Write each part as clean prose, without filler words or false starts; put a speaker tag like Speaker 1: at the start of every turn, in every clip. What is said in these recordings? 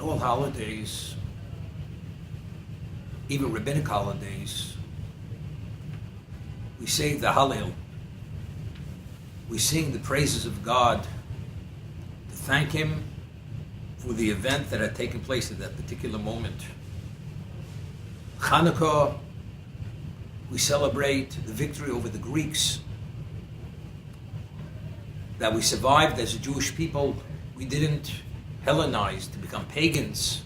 Speaker 1: all holidays, even rabbinic holidays, we say the Hallel. We sing the praises of God to thank Him for the event that had taken place at that particular moment. Hanukkah, we celebrate the victory over the Greeks, that we survived as a Jewish people. We didn't Hellenize to become pagans.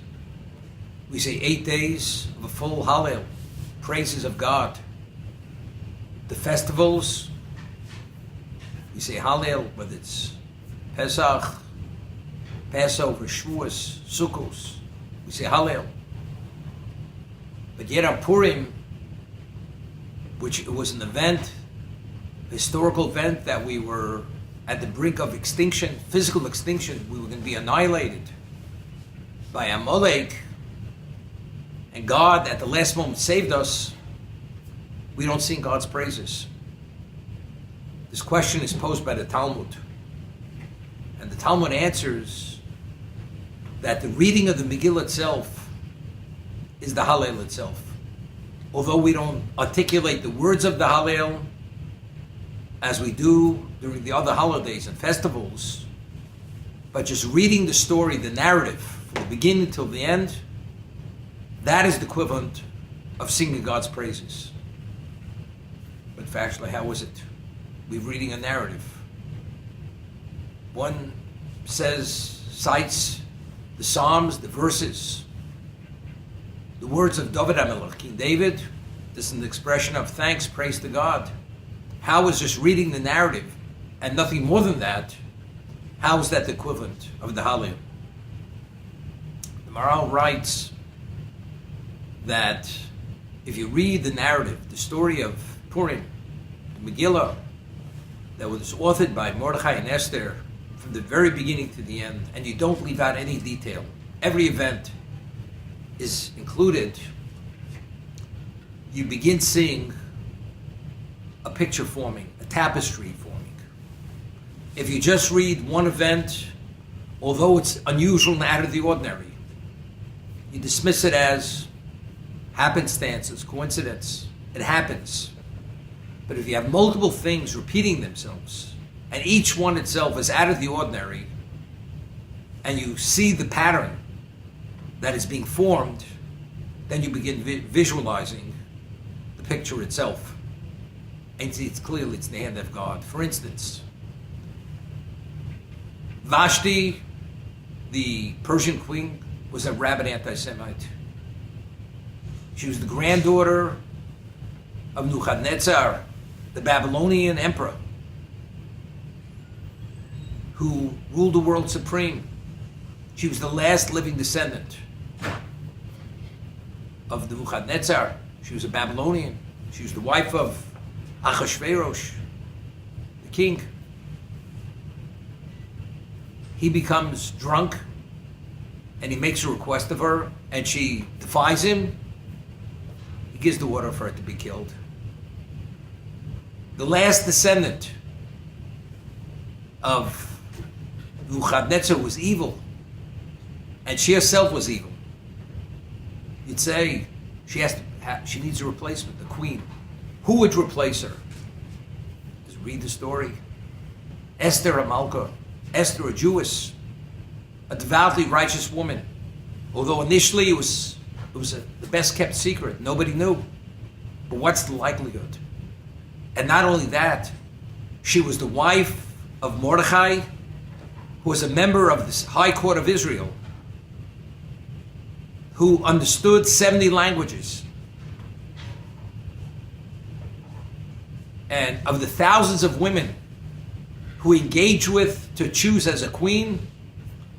Speaker 1: We say 8 days of a full Hallel, praises of God. The festivals, we say Hallel, whether it's Pesach, Passover, Shavuos, Sukkos, we say Hallel. But yet on Purim, which was an event, historical event that we were at the brink of extinction, physical extinction, we were going to be annihilated by Amalek, and God at the last moment saved us, we don't sing God's praises. This question is posed by the Talmud. And the Talmud answers that the reading of the Megillah itself is the Hallel itself. Although we don't articulate the words of the Hallel as we do during the other holidays and festivals, but just reading the story, the narrative, from the beginning till the end, that is the equivalent of singing God's praises. But factually, how is it? We're reading a narrative. One cites the Psalms, the verses, the words of David HaMelech, King David. This is an expression of thanks, praise to God. How is just reading the narrative and nothing more than that, how is that the equivalent of the Hallel? The Maharal writes that if you read the narrative, the story of Purim, the Megillah, that was authored by Mordechai and Esther from the very beginning to the end, and you don't leave out any detail, every event is included, you begin seeing a picture forming, a tapestry forming. If you just read one event, although it's unusual and out of the ordinary, you dismiss it as happenstance, as coincidence. It happens. But if you have multiple things repeating themselves, and each one itself is out of the ordinary, and you see the pattern that is being formed, then you begin visualizing the picture itself. And see, it's clearly it's the hand of God. For instance, Vashti, the Persian queen, was a rabid anti-Semite. She was the granddaughter of Nebuchadnezzar, the Babylonian emperor, who ruled the world supreme. She was the last living descendant of Nebuchadnezzar. She was a Babylonian. She was the wife of Achashverosh, the king. He becomes drunk and he makes a request of her and she defies him. He gives the order for her to be killed. The last descendant of Nebuchadnezzar was evil, and she herself was evil. You'd say she needs a replacement, the queen. Who would replace her? Just read the story. Esther, a Malka. Esther, a Jewess, a devoutly righteous woman. Although initially it was the best kept secret. Nobody knew. But what's the likelihood? And not only that, she was the wife of Mordechai, who was a member of the High Court of Israel, who understood 70 languages. And of the thousands of women who he engaged with to choose as a queen,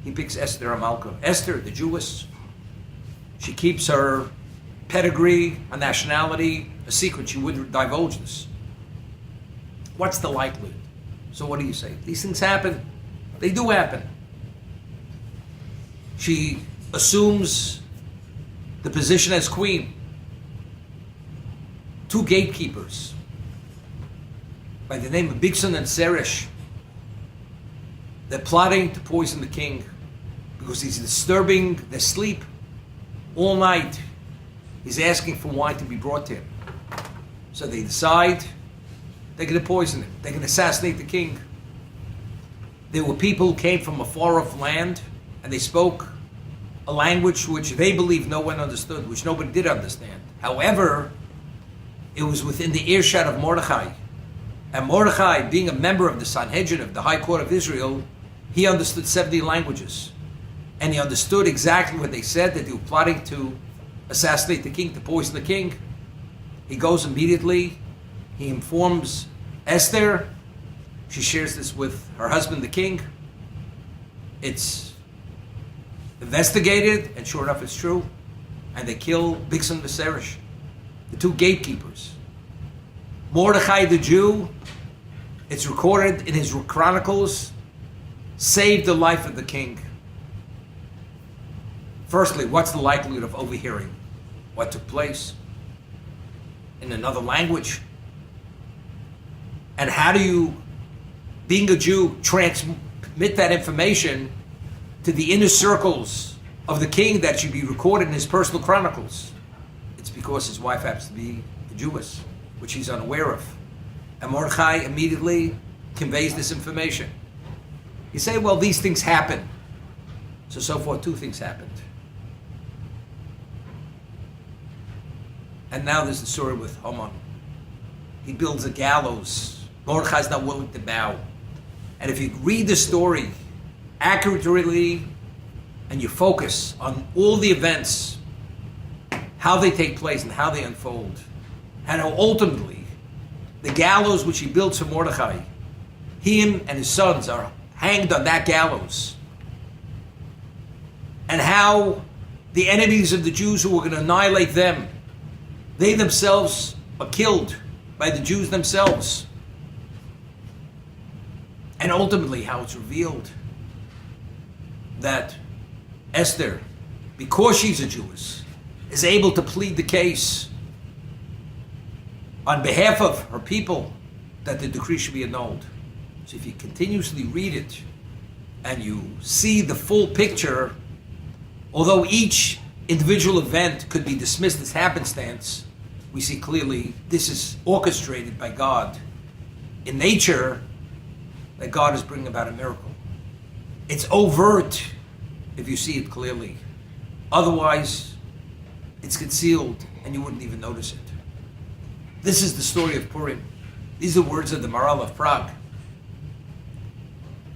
Speaker 1: he picks Esther Amalka. Esther, the Jewess, she keeps her pedigree, her nationality, a secret. She wouldn't divulge this. What's the likelihood? So what do you say? These things happen. They do happen. She assumes the position as queen. 2 gatekeepers by the name of Bigson and Seresh, they're plotting to poison the king. because he's disturbing their sleep all night. He's asking for wine to be brought to him. So they decide they're going to poison him. They're going to assassinate the king. There were people who came from a far-off land, and they spoke a language which they believed no one understood, which nobody did understand. However, it was within the earshot of Mordechai. And Mordechai, being a member of the Sanhedrin, of the High Court of Israel, he understood 70 languages. And he understood exactly what they said, that they were plotting to assassinate the king, to poison the king. He goes immediately. He informs Esther. She shares this with her husband, the king. It's investigated, and sure enough, it's true. And they kill Bigsan and Viserys, the two gatekeepers. Mordechai the Jew, it's recorded in his chronicles, saved the life of the king. Firstly, what's the likelihood of overhearing what took place in another language? And how do you, being a Jew, transmit that information to the inner circles of the king that should be recorded in his personal chronicles? It's because his wife happens to be a Jewess, which he's unaware of. And Mordechai immediately conveys this information. You say, well, these things happen. So far, two things happened. And now there's the story with Haman. He builds a gallows. Mordechai's not willing to bow. And if you read the story accurately and you focus on all the events, how they take place and how they unfold, and how ultimately the gallows which he builds for Mordechai, him and his sons are hanged on that gallows, and how the enemies of the Jews who were going to annihilate them, they themselves are killed by the Jews themselves. And ultimately how it's revealed that Esther, because she's a Jewess, is able to plead the case on behalf of her people that the decree should be annulled. So if you continuously read it and you see the full picture, although each individual event could be dismissed as happenstance, we see clearly this is orchestrated by God in nature, that God is bringing about a miracle. It's overt if you see it clearly. Otherwise, it's concealed and you wouldn't even notice it. This is the story of Purim. These are words of the Maharal of Prague.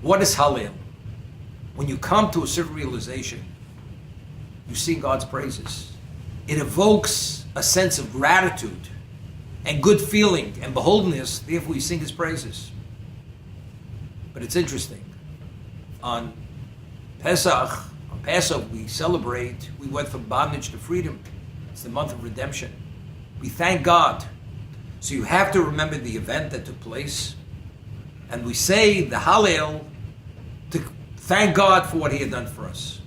Speaker 1: What is Hallel? When you come to a certain realization, you sing God's praises. It evokes a sense of gratitude and good feeling and beholdenness, therefore you sing his praises. But it's interesting. On Passover, we celebrate, we went from bondage to freedom. It's the month of redemption. We thank God. So you have to remember the event that took place. And we say the Hallel to thank God for what he had done for us.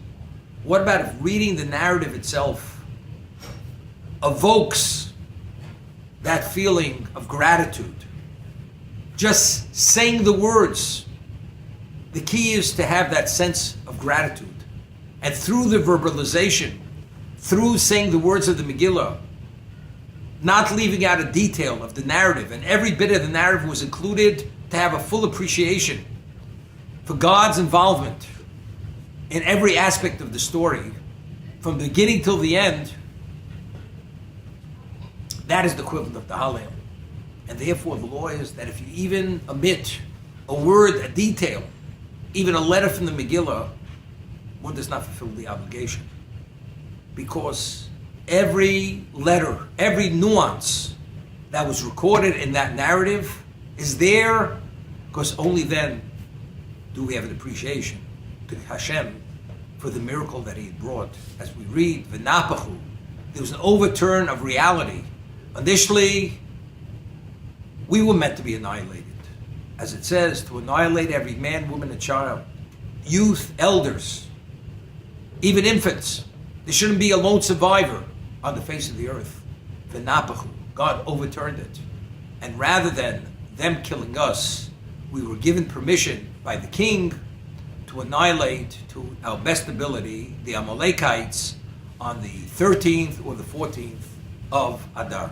Speaker 1: What about if reading the narrative itself evokes that feeling of gratitude? Just saying the words. The key is to have that sense of gratitude. And through the verbalization, through saying the words of the Megillah, not leaving out a detail of the narrative, and every bit of the narrative was included to have a full appreciation for God's involvement in every aspect of the story, from the beginning till the end. That is the equivalent of the Hallel. And therefore the law is that if you even omit a word, a detail, even a letter from the Megillah, one does not fulfill the obligation. Because every letter, every nuance that was recorded in that narrative is there because only then do we have an appreciation to Hashem for the miracle that he had brought. As we read, V'napachu, there was an overturn of reality. Initially, we were meant to be annihilated. As it says, to annihilate every man, woman, and child, youth, elders, even infants. There shouldn't be a lone survivor on the face of the earth. V'napachu, God overturned it. And rather than them killing us, we were given permission by the king to to annihilate to our best ability the Amalekites on the 13th or the 14th of Adar.